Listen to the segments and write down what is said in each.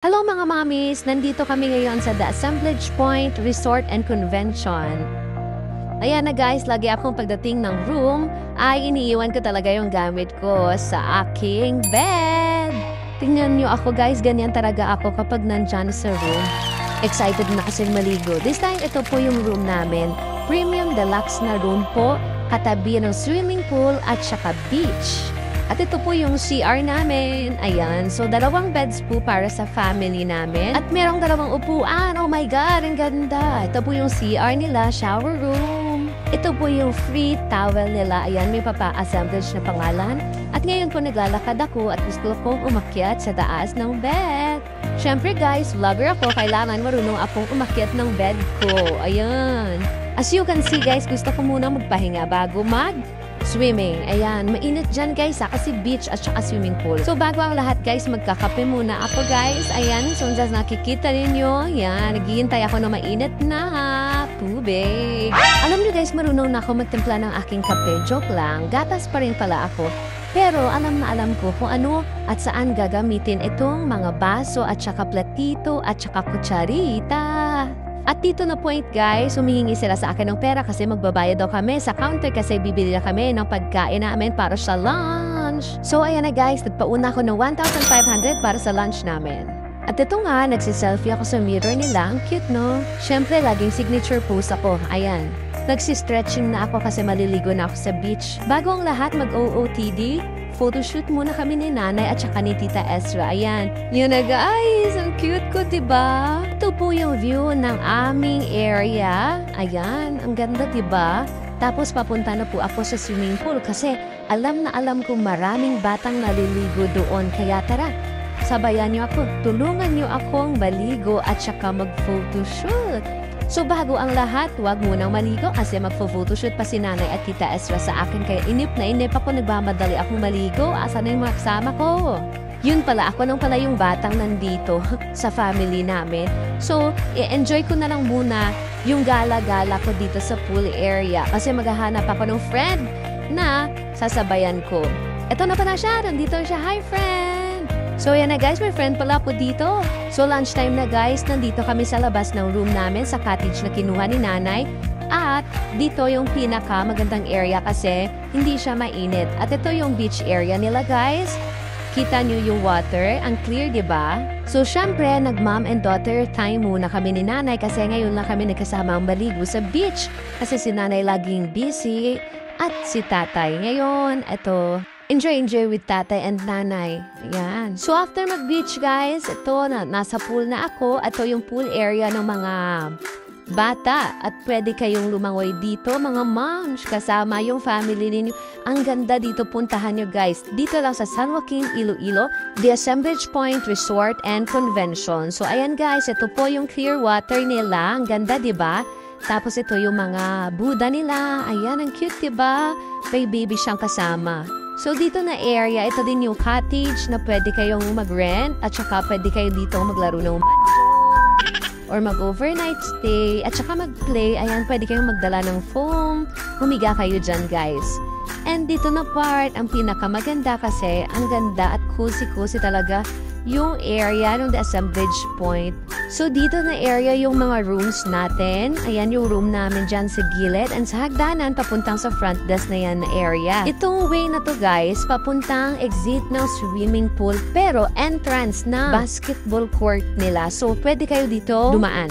Hello mga mamis! Nandito kami ngayon sa The Assemblage Point Resort and Convention. Ayan na guys, lagi akong pagdating ng room ay iniiwan ko talaga yung gamit ko sa aking bed. Tingnan nyo ako guys, ganyan talaga ako kapag nandyan sa room. Excited na kasi maligo. This time, ito po yung room namin. Premium deluxe na room po, katabi ng swimming pool at saka beach. At ito po yung CR namin. Ayan. So, 2 beds po para sa family namin. At merong 2 upuan. Oh my God, ang ganda. Ito po yung CR nila, shower room. Ito po yung free towel nila. Ayan, may papa-assemblage na pangalan. At ngayon po naglalakad ako at gusto kong umakyat sa taas ng bed. Siyempre guys, vlogger ako. Kailangan marunong akong umakyat ng bed ko. Ayan. As you can see guys, gusto ko muna magpahinga bago swimming. Ayan, mainit dyan guys kasi beach at saka swimming pool. So bago ang lahat guys, magkakape muna ako guys. Ayan, so nakikita ninyo, ayan, naghihintay ako ng mainit na tubig. Alam nyo guys, marunong na ako magtimpla ng aking kape. Joke lang, gatas pa rin pala ako. Pero alam na alam ko kung ano at saan gagamitin itong mga baso at saka platito at saka kutsarita. At dito na point guys, humihingi sila sa akin ng pera kasi magbabayad daw kami sa counter kasi bibili na kami ng pagkain namin para sa lunch. So ayan na guys, nagpauna ako ng 1,500 para sa lunch namin. At ito nga, nagsiselfie ako sa mirror nila. Ang cute no? Siyempre, laging signature pose ako. Ayan. Nagsi-stretching na ako kasi maliligo na ako sa beach. Bago ang lahat mag-OOTD, photoshoot muna kami ni Nanay at saka ni Tita Ezra. Ayan. Yun na guys, ang cute ko, diba? Ito po yung view ng aming area. Ayan, ang ganda, diba? Tapos papunta na po ako sa swimming pool kasi alam na alam kong maraming batang naliligo doon. Kaya tara, sabayan niyo ako. Tulungan niyo akong maligo at saka mag-photoshoot. So bago ang lahat, huwag munang maligo kasi magpo-photoshoot pa si Nanay at Tita Ezra sa akin. Kaya inip ako, nagmamadali akong maligo. Asa na yung mga kasama ko? Yun pala, ako nung pala yung batang nandito sa family namin. So, i-enjoy ko na lang muna yung gala-gala ko dito sa pool area. Kasi maghahanap ako ng friend na sasabayan ko. Eto na pala siya, nandito siya. Hi friend! So yan na guys, may friend pala po dito. So lunchtime na guys, nandito kami sa labas ng room namin sa cottage na kinuha ni Nanay. At dito yung pinaka magandang area kasi hindi siya mainit. At ito yung beach area nila guys. Kita nyo yung water, ang clear diba? So syempre, nag-mom and daughter time muna kami ni Nanay kasi ngayon lang kami nagkasama ang maligo sa beach. Kasi si Nanay laging busy at si Tatay. Ngayon, eto, enjoy with Tatay and Nanay. Ayan. So after mag-beach guys, ito na, nasa pool na ako. Ito yung pool area ng mga bata. At pwede kayong lumangoy dito, mga moms. Kasama yung family ninyo. Ang ganda dito, puntahan nyo guys. Dito lang sa San Joaquin, Iloilo, The Assemblage Point Resort and Convention. So ayan guys, ito po yung clear water nila. Ang ganda diba? Tapos ito yung mga Buddha nila. Ayan, ang cute diba? May baby siyang kasama. So dito na area, ito din yung cottage na pwede kayong mag-rent at saka pwede kayo dito maglaro ng or mag-overnight stay at saka mag-play. Ayan, pwede kayong magdala ng foam. Humiga kayo dyan guys. And dito na part, ang pinakamaganda kasi ang ganda at cozy-cozy talaga yung area ng The Assemblage Point. So dito na area yung mga rooms natin. Ayan yung room namin dyan sa gilid. And sa hagdanan, papuntang sa front desk na yan na area. Itong way na to guys, papuntang exit ng swimming pool. Pero entrance na basketball court nila. So pwede kayo dito dumaan.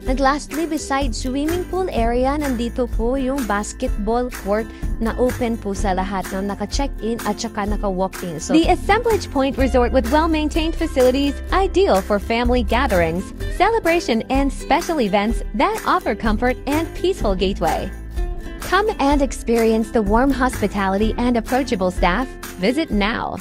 And lastly, beside swimming pool area, nandito po yung basketball court na open po sa lahat ng naka-check-in at saka naka-walk-in. So, the Assemblage Point Resort with well-maintained facilities, ideal for family gatherings, celebration, and special events that offer comfort and peaceful gateway. Come and experience the warm hospitality and approachable staff. Visit now.